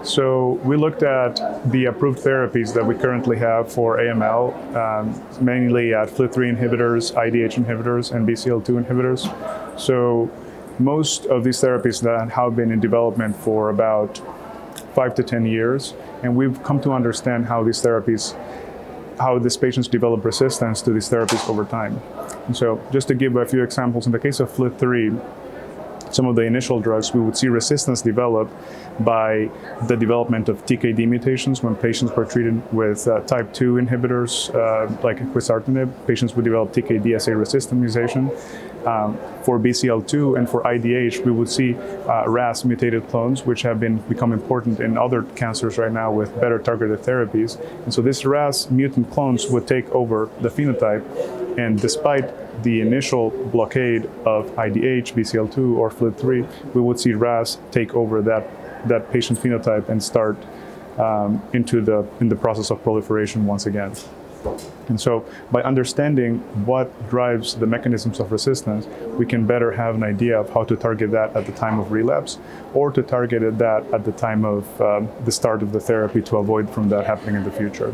So we looked at the approved therapies that we currently have for AML, mainly at FLT3 inhibitors, IDH inhibitors, and BCL2 inhibitors. So most of these therapies that have been in development for about 5 to 10 years, and we've come to understand how these patients develop resistance to these therapies over time. And so just to give a few examples, in the case of FLT3, some of the initial drugs, we would see resistance develop by the development of TKD mutations. When patients were treated with type 2 inhibitors like quizartinib, patients would develop TKD as a resistant mutation. For BCL2 and for IDH, we would see RAS-mutated clones, which have become important in other cancers right now with better targeted therapies. And so these RAS mutant clones would take over the phenotype, and despite the initial blockade of IDH, BCL2, or FLT3, we would see RAS take over that patient phenotype and start in the process of proliferation once again. And so by understanding what drives the mechanisms of resistance, we can better have an idea of how to target that at the time of relapse, or to target that at the time of the start of the therapy to avoid from that happening in the future.